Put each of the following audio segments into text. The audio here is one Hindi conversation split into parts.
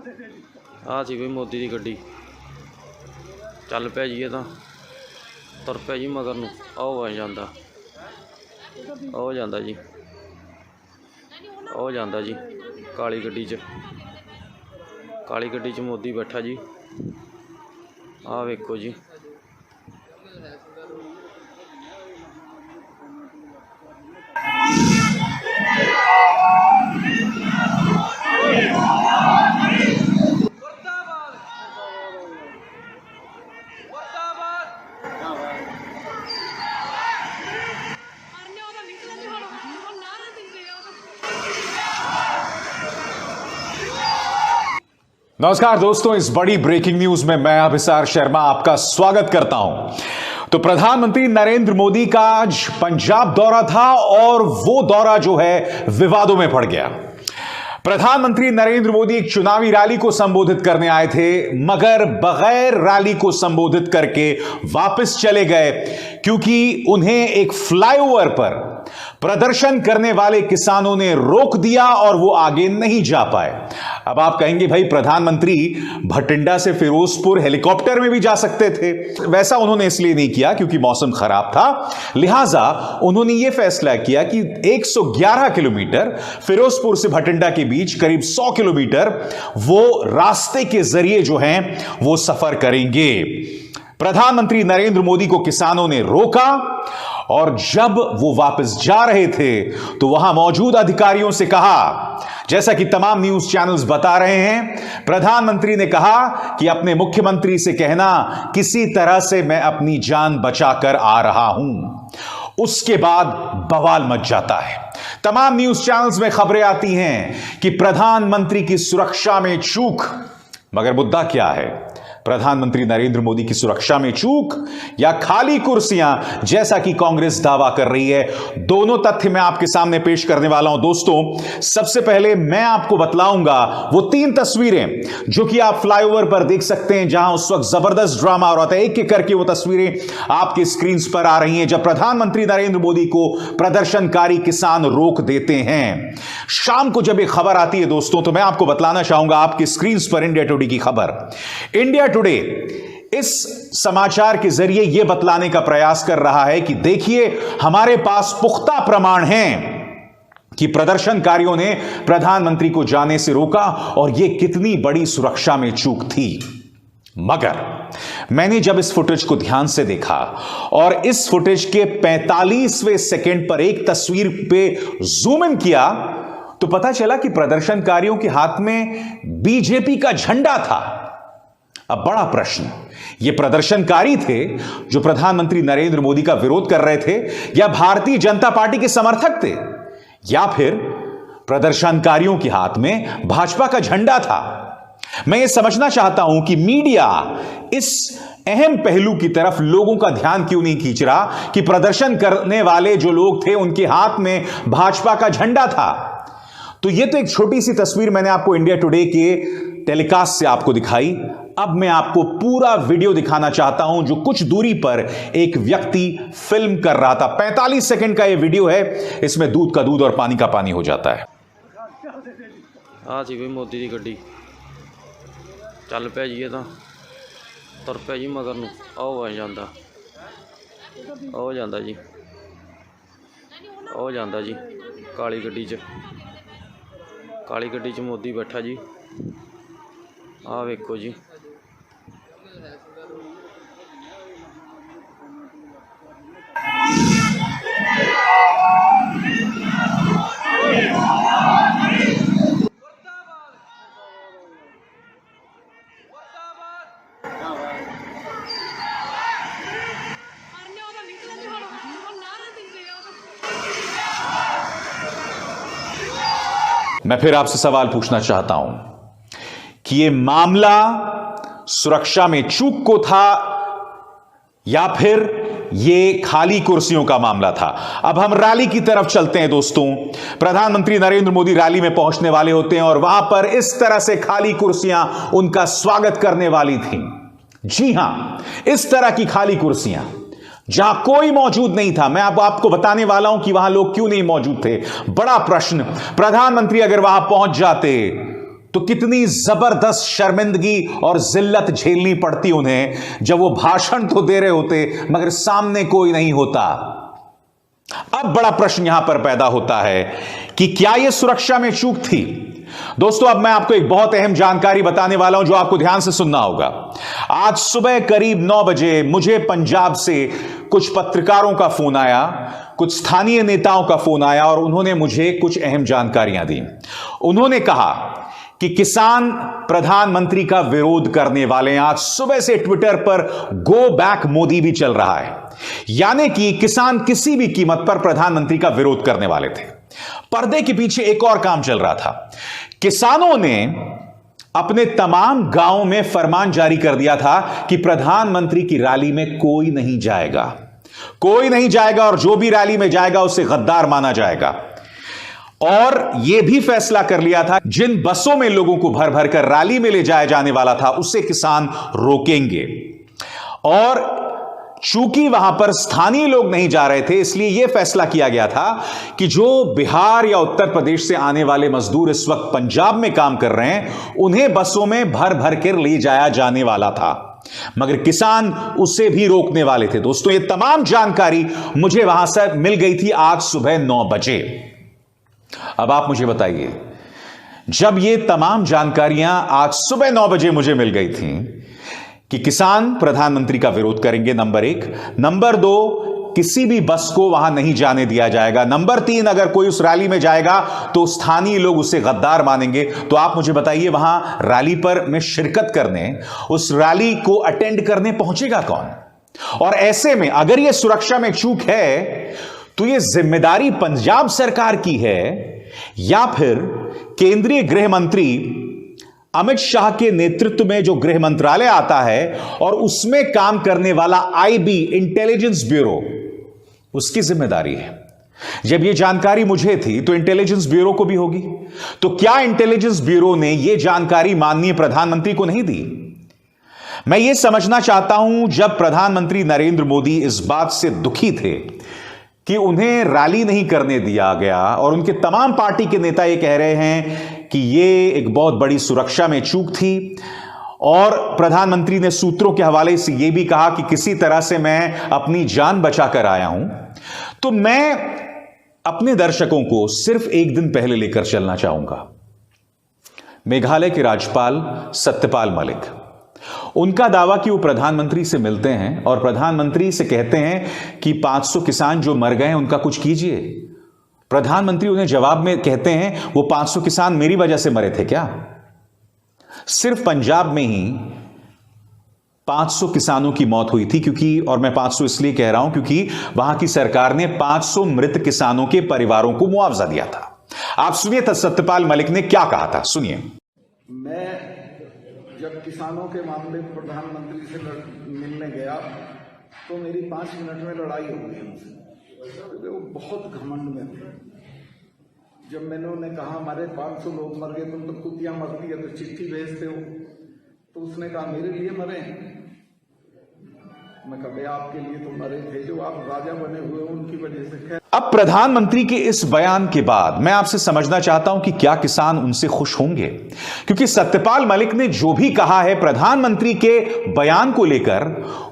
आ सी बई मोदी की गड्डी चल पिया जी। ये तो तुर पिया जी मगर नूं आओ आ जांदा जी ओ जांदा जी काली गड्डी च मोदी बैठा जी। आ वेखो जी नमस्कार दोस्तों, इस बड़ी ब्रेकिंग न्यूज में मैं अभिसार शर्मा आपका स्वागत करता हूं। तो प्रधानमंत्री नरेंद्र मोदी का आज पंजाब दौरा था और वो दौरा जो है विवादों में पड़ गया। प्रधानमंत्री नरेंद्र मोदी एक चुनावी रैली को संबोधित करने आए थे, मगर बगैर रैली को संबोधित करके वापस चले गए क्योंकि उन्हें एक फ्लाईओवर पर प्रदर्शन करने वाले किसानों ने रोक दिया और वो आगे नहीं जा पाए। अब आप कहेंगे भाई प्रधानमंत्री भटिंडा से फिरोजपुर हेलीकॉप्टर में भी जा सकते थे। वैसा उन्होंने इसलिए नहीं किया क्योंकि मौसम खराब था, लिहाजा उन्होंने यह फैसला किया कि 111 किलोमीटर फिरोजपुर से भटिंडा के बीच करीब 100 किलोमीटर वो रास्ते के जरिए जो हैं वो सफर करेंगे। प्रधानमंत्री नरेंद्र मोदी को किसानों ने रोका और जब वो वापस जा रहे थे तो वहां मौजूद अधिकारियों से कहा, जैसा कि तमाम न्यूज चैनल्स बता रहे हैं, प्रधानमंत्री ने कहा कि अपने मुख्यमंत्री से कहना किसी तरह से मैं अपनी जान बचाकर आ रहा हूं। उसके बाद बवाल मच जाता है। तमाम न्यूज चैनल्स में खबरें आती हैं कि प्रधानमंत्री की सुरक्षा में चूक, मगर मुद्दा क्या है? प्रधानमंत्री नरेंद्र मोदी की सुरक्षा में चूक या खाली कुर्सियां, जैसा कि कांग्रेस दावा कर रही है? दोनों तथ्य मैं आपके सामने पेश करने वाला हूं। दोस्तों, सबसे पहले मैं आपको बतलाऊंगा वो 3 तस्वीरें जो कि आप फ्लाईओवर पर देख सकते हैं, जहां उस वक्त जबरदस्त ड्रामा हो रहा था। एक एक करके वो तस्वीरें आपके स्क्रीन पर आ रही हैं जब प्रधानमंत्री नरेंद्र मोदी को प्रदर्शनकारी किसान रोक देते हैं। शाम को जब एक खबर आती है दोस्तों, तो मैं आपको बतलाना चाहूंगा आपकी स्क्रीन पर इंडिया टुडे की खबर। इंडिया टुडे इस समाचार के जरिए यह बतलाने का प्रयास कर रहा है कि देखिए, हमारे पास पुख्ता प्रमाण हैं कि प्रदर्शनकारियों ने प्रधानमंत्री को जाने से रोका और यह कितनी बड़ी सुरक्षा में चूक थी। मगर मैंने जब इस फुटेज को ध्यान से देखा और इस फुटेज के 45वें सेकंड पर एक तस्वीर पे जूम इन किया, तो पता चला कि प्रदर्शनकारियों के हाथ में बीजेपी का झंडा था। अब बड़ा प्रश्न, ये प्रदर्शनकारी थे जो प्रधानमंत्री नरेंद्र मोदी का विरोध कर रहे थे, या भारतीय जनता पार्टी के समर्थक थे, या फिर प्रदर्शनकारियों के हाथ में भाजपा का झंडा था? मैं ये समझना चाहता हूं कि मीडिया इस अहम पहलू की तरफ लोगों का ध्यान क्यों नहीं खींच रहा कि प्रदर्शन करने वाले जो लोग थे उनके हाथ में भाजपा का झंडा था। तो ये तो एक छोटी सी तस्वीर मैंने आपको इंडिया टुडे के टेलीकास्ट से आपको दिखाई। अब मैं आपको पूरा वीडियो दिखाना चाहता हूं जो कुछ दूरी पर एक व्यक्ति फिल्म कर रहा था। 45 सेकंड का यह वीडियो है, इसमें दूध का दूध और पानी का पानी हो जाता है। आ सी बई मोदी की गड्डी चल पिया जी। ये तो तुर पिया जी मगर नूं आओ आ जांदा जी काली गड्डी च मोदी बैठा जी। आ वेखो जी मैं फिर आपसे सवाल पूछना चाहता हूं कि यह मामला सुरक्षा में चूक को था या फिर यह खाली कुर्सियों का मामला था? अब हम रैली की तरफ चलते हैं दोस्तों। प्रधानमंत्री नरेंद्र मोदी रैली में पहुंचने वाले होते हैं और वहां पर इस तरह से खाली कुर्सियां उनका स्वागत करने वाली थी। जी हां, इस तरह की खाली कुर्सियां जहां कोई मौजूद नहीं था। मैं अब आपको बताने वाला हूं कि वहां लोग क्यों नहीं मौजूद थे। बड़ा प्रश्न, प्रधानमंत्री अगर वहां पहुंच जाते तो कितनी जबरदस्त शर्मिंदगी और जिल्लत झेलनी पड़ती उन्हें जब वो भाषण तो दे रहे होते मगर सामने कोई नहीं होता। अब बड़ा प्रश्न यहां पर पैदा होता है कि क्या यह सुरक्षा में चूक थी? दोस्तों, अब मैं आपको एक बहुत अहम जानकारी बताने वाला हूं जो आपको ध्यान से सुनना होगा। आज सुबह करीब 9 बजे मुझे पंजाब से कुछ पत्रकारों का फोन आया, कुछ स्थानीय नेताओं का फोन आया और उन्होंने मुझे कुछ अहम जानकारियां दी। उन्होंने कहा कि किसान प्रधानमंत्री का विरोध करने वाले हैं। आज सुबह से ट्विटर पर गो बैक मोदी भी चल रहा है, यानी कि किसान किसी भी कीमत पर प्रधानमंत्री का विरोध करने वाले थे। पर्दे के पीछे एक और काम चल रहा था। किसानों ने अपने तमाम गांवों में फरमान जारी कर दिया था कि प्रधानमंत्री की रैली में कोई नहीं जाएगा, कोई नहीं जाएगा और जो भी रैली में जाएगा उसे गद्दार माना जाएगा। और यह भी फैसला कर लिया था जिन बसों में लोगों को भर भर कर रैली में ले जाया जाने वाला था उसे किसान रोकेंगे। और चूंकि वहां पर स्थानीय लोग नहीं जा रहे थे, इसलिए यह फैसला किया गया था कि जो बिहार या उत्तर प्रदेश से आने वाले मजदूर इस वक्त पंजाब में काम कर रहे हैं उन्हें बसों में भर भर कर ले जाया जाने वाला था, मगर किसान उसे भी रोकने वाले थे। दोस्तों, यह तमाम जानकारी मुझे वहां से मिल गई थी आज सुबह 9 बजे। अब आप मुझे बताइए, जब ये तमाम जानकारियां आज सुबह 9 बजे मुझे मिल गई थी कि किसान प्रधानमंत्री का विरोध करेंगे, नंबर 1, नंबर 2, किसी भी बस को वहां नहीं जाने दिया जाएगा, नंबर 3, अगर कोई उस रैली में जाएगा तो स्थानीय लोग उसे गद्दार मानेंगे, तो आप मुझे बताइए वहां रैली पर में शिरकत करने, उस रैली को अटेंड करने पहुंचेगा कौन? और ऐसे में अगर यह सुरक्षा में चूक है तो यह जिम्मेदारी पंजाब सरकार की है या फिर केंद्रीय गृह मंत्री अमित शाह के नेतृत्व में जो गृह मंत्रालय आता है और उसमें काम करने वाला आईबी इंटेलिजेंस ब्यूरो, उसकी जिम्मेदारी है। जब यह जानकारी मुझे थी तो इंटेलिजेंस ब्यूरो को भी होगी, तो क्या इंटेलिजेंस ब्यूरो ने यह जानकारी माननीय प्रधानमंत्री को नहीं दी? मैं यह समझना चाहता हूं, जब प्रधानमंत्री नरेंद्र मोदी इस बात से दुखी थे कि उन्हें रैली नहीं करने दिया गया और उनके तमाम पार्टी के नेता ये कह रहे हैं कि ये एक बहुत बड़ी सुरक्षा में चूक थी, और प्रधानमंत्री ने सूत्रों के हवाले से यह भी कहा कि किसी तरह से मैं अपनी जान बचाकर आया हूं, तो मैं अपने दर्शकों को सिर्फ एक दिन पहले लेकर चलना चाहूंगा। मेघालय के राज्यपाल सत्यपाल मलिक, उनका दावा कि वो प्रधानमंत्री से मिलते हैं और प्रधानमंत्री से कहते हैं कि 500 किसान जो मर गए हैं उनका कुछ कीजिए। प्रधानमंत्री उन्हें जवाब में कहते हैं वो 500 किसान मेरी वजह से मरे थे क्या? सिर्फ पंजाब में ही 500 किसानों की मौत हुई थी, क्योंकि, और मैं 500 इसलिए कह रहा हूं क्योंकि वहां की सरकार ने 500 मृत किसानों के परिवारों को मुआवजा दिया था। आप सुनिए सत्यपाल मलिक ने क्या कहा था, सुनिए। मैं जब किसानों के मामले प्रधानमंत्री से मिलने गया तो मेरी 5 मिनट में लड़ाई हो गई उनसे, क्योंकि वो बहुत घमंड में थे। जब मैंने उन्हें कहा हमारे 500 लोग मर गए, तुम तो कुतियां मरती है तो चिट्ठी भेजते हो, तो उसने कहा मेरे लिए मरे। मैं कहा आपके लिए तो मरे थे, जो आप राजा बने हुए उनकी वजह से। अब प्रधानमंत्री के इस बयान के बाद मैं आपसे समझना चाहता हूं कि क्या किसान उनसे खुश होंगे, क्योंकि सत्यपाल मलिक ने जो भी कहा है प्रधानमंत्री के बयान को लेकर,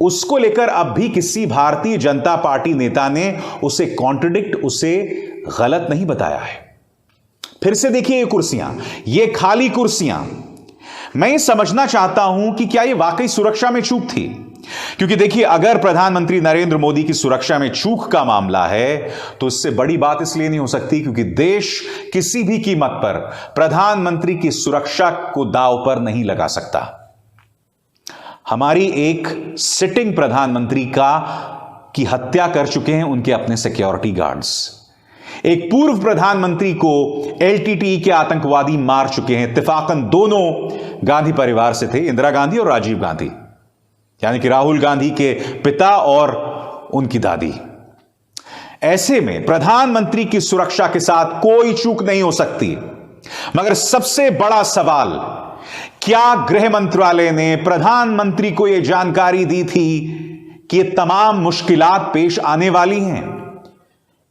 उसको लेकर अब भी किसी भारतीय जनता पार्टी नेता ने उसे कॉन्ट्रडिक्ट, उसे गलत नहीं बताया है। फिर से देखिए ये कुर्सियां, ये खाली कुर्सियां, मैं ये समझना चाहता हूं कि क्या ये वाकई सुरक्षा में चूक थी, क्योंकि देखिए अगर प्रधानमंत्री नरेंद्र मोदी की सुरक्षा में चूक का मामला है तो इससे बड़ी बात इसलिए नहीं हो सकती क्योंकि देश किसी भी कीमत पर प्रधानमंत्री की सुरक्षा को दांव पर नहीं लगा सकता। हमारी एक सिटिंग प्रधानमंत्री की हत्या कर चुके हैं उनके अपने सिक्योरिटी गार्ड्स। एक पूर्व प्रधानमंत्री को एलटीटीई के आतंकवादी मार चुके हैं, इत्तेफाकन दोनों गांधी परिवार से थे, इंदिरा गांधी और राजीव गांधी, यानी कि राहुल गांधी के पिता और उनकी दादी। ऐसे में प्रधानमंत्री की सुरक्षा के साथ कोई चूक नहीं हो सकती। मगर सबसे बड़ा सवाल, क्या गृह मंत्रालय ने प्रधानमंत्री को यह जानकारी दी थी कि ये तमाम मुश्किलात पेश आने वाली हैं,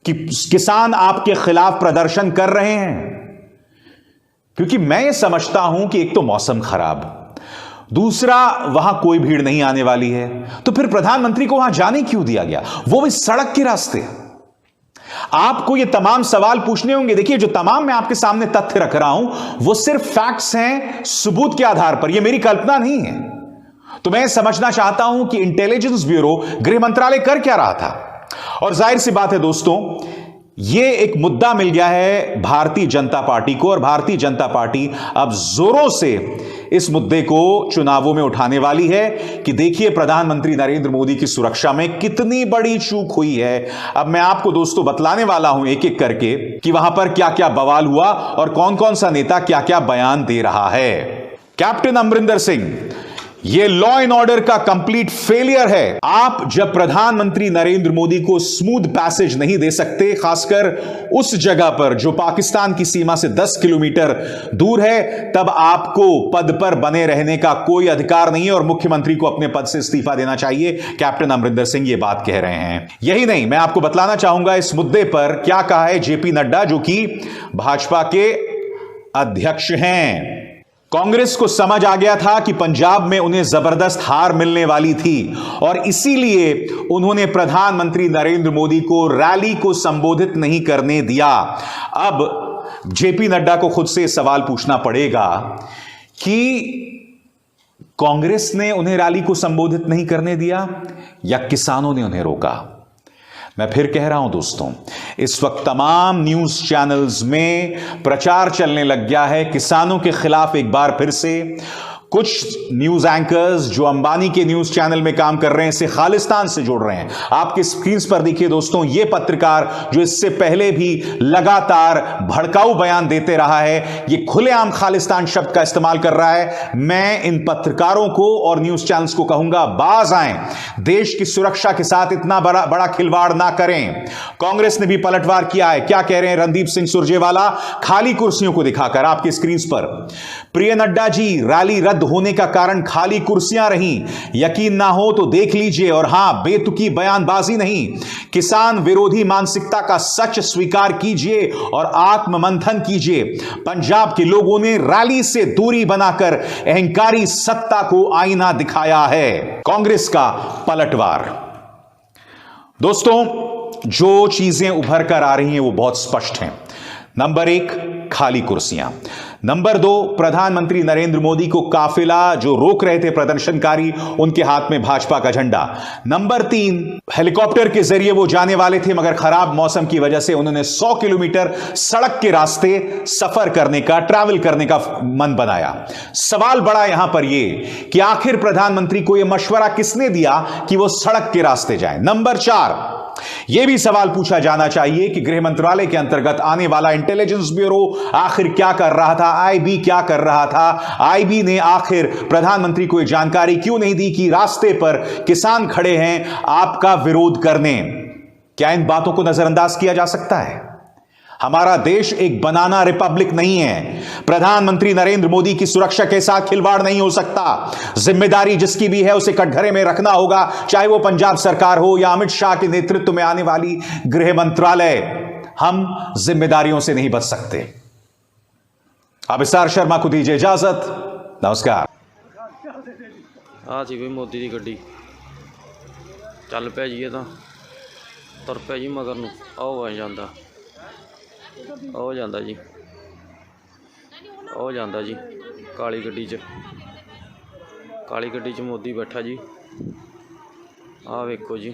कि किसान आपके खिलाफ प्रदर्शन कर रहे हैं? क्योंकि मैं ये समझता हूं कि एक तो मौसम खराब, दूसरा वहां कोई भीड़ नहीं आने वाली है, तो फिर प्रधानमंत्री को वहां जाने क्यों दिया गया, वो भी सड़क के रास्ते। आपको ये तमाम सवाल पूछने होंगे। देखिए, जो तमाम मैं आपके सामने तथ्य रख रहा हूं वो सिर्फ फैक्ट्स हैं, सबूत के आधार पर, यह मेरी कल्पना नहीं है। तो मैं समझना चाहता हूं कि इंटेलिजेंस ब्यूरो, गृह मंत्रालय कर क्या रहा था। और जाहिर सी बात है दोस्तों, यह एक मुद्दा मिल गया है भारतीय जनता पार्टी को, और भारतीय जनता पार्टी अब जोरों से इस मुद्दे को चुनावों में उठाने वाली है कि देखिए प्रधानमंत्री नरेंद्र मोदी की सुरक्षा में कितनी बड़ी चूक हुई है। अब मैं आपको दोस्तों बतलाने वाला हूं एक एक करके कि वहां पर क्या क्या बवाल हुआ और कौन कौन सा नेता क्या क्या बयान दे रहा है। कैप्टन अमरिंदर सिंह, यह लॉ एंड ऑर्डर का कंप्लीट फेलियर है। आप जब प्रधानमंत्री नरेंद्र मोदी को स्मूथ पैसेज नहीं दे सकते, खासकर उस जगह पर जो पाकिस्तान की सीमा से 10 किलोमीटर दूर है, तब आपको पद पर बने रहने का कोई अधिकार नहीं है और मुख्यमंत्री को अपने पद से इस्तीफा देना चाहिए। कैप्टन अमरिंदर सिंह ये बात कह रहे हैं। यही नहीं, मैं आपको बतलाना चाहूंगा इस मुद्दे पर क्या कहा है जेपी नड्डा, जो कि भाजपा के अध्यक्ष हैं। कांग्रेस को समझ आ गया था कि पंजाब में उन्हें जबरदस्त हार मिलने वाली थी और इसीलिए उन्होंने प्रधानमंत्री नरेंद्र मोदी को रैली को संबोधित नहीं करने दिया। अब जेपी नड्डा को खुद से सवाल पूछना पड़ेगा कि कांग्रेस ने उन्हें रैली को संबोधित नहीं करने दिया या किसानों ने उन्हें रोका। मैं फिर कह रहा हूं दोस्तों, इस वक्त तमाम न्यूज चैनल्स में प्रचार चलने लग गया है किसानों के खिलाफ एक बार फिर से। कुछ न्यूज एंकर्स जो अंबानी के न्यूज चैनल में काम कर रहे हैं इसे खालिस्तान से जोड़ रहे हैं। आपके स्क्रीन पर देखिए दोस्तों, यह पत्रकार जो इससे पहले भी लगातार भड़काऊ बयान देते रहा है, यह खुलेआम खालिस्तान शब्द का इस्तेमाल कर रहा है। मैं इन पत्रकारों को और न्यूज चैनल्स को कहूंगा, बाज आएं, देश की सुरक्षा के साथ इतना बड़ा खिलवाड़ ना करें। कांग्रेस ने भी पलटवार किया है। क्या कह रहे हैं रणदीप सिंह सुरजेवाला खाली कुर्सियों को दिखाकर आपके स्क्रीन पर? प्रिय नड्डा जी, रैली रद्द होने का कारण खाली कुर्सियां रहीं, यकीन ना हो तो देख लीजिए। और हां, बेतुकी बयानबाजी नहीं, किसान विरोधी मानसिकता का सच स्वीकार कीजिए और आत्ममंथन कीजिए। पंजाब के लोगों ने रैली से दूरी बनाकर अहंकारी सत्ता को आईना दिखाया है। कांग्रेस का पलटवार। दोस्तों, जो चीजें उभर कर आ रही हैं वो बहुत स्पष्ट हैं। नंबर 1, खाली कुर्सियां। नंबर 2, प्रधानमंत्री नरेंद्र मोदी को काफिला जो रोक रहे थे प्रदर्शनकारी, उनके हाथ में भाजपा का झंडा। नंबर 3, हेलीकॉप्टर के जरिए वो जाने वाले थे मगर खराब मौसम की वजह से उन्होंने 100 किलोमीटर सड़क के रास्ते सफर करने का, ट्रैवल करने का मन बनाया। सवाल बड़ा यहां पर यह कि आखिर प्रधानमंत्री को यह मशवरा किसने दिया कि वो सड़क के रास्ते जाएं। नंबर 4, यह भी सवाल पूछा जाना चाहिए कि गृह मंत्रालय के अंतर्गत आने वाला इंटेलिजेंस ब्यूरो आखिर क्या कर रहा था, आईबी क्या कर रहा था। आईबी ने आखिर प्रधानमंत्री को यह जानकारी क्यों नहीं दी कि रास्ते पर किसान खड़े हैं आपका विरोध करने। क्या इन बातों को नजरअंदाज किया जा सकता है? हमारा देश एक बनाना रिपब्लिक नहीं है। प्रधानमंत्री नरेंद्र मोदी की सुरक्षा के साथ खिलवाड़ नहीं हो सकता। जिम्मेदारी जिसकी भी है उसे कटघरे में रखना होगा, चाहे वो पंजाब सरकार हो या अमित शाह के नेतृत्व में आने वाली गृह मंत्रालय। हम जिम्मेदारियों से नहीं बच सकते। अभिसार शर्मा को दीजिए इजाजत। नमस्कार। आ जी भी मोदी की गड्डी चल पै जी, तो तुर पै जी मगर नूं आओ आ जांदा, ਉਹ ਜਾਂਦਾ ਜੀ, ਉਹ ਜਾਂਦਾ ਜੀ ਕਾਲੀ ਗੱਡੀ 'ਚ। ਕਾਲੀ ਗੱਡੀ 'ਚ ਮੋਦੀ ਬੈਠਾ ਜੀ, ਆਹ ਵੇਖੋ ਜੀ।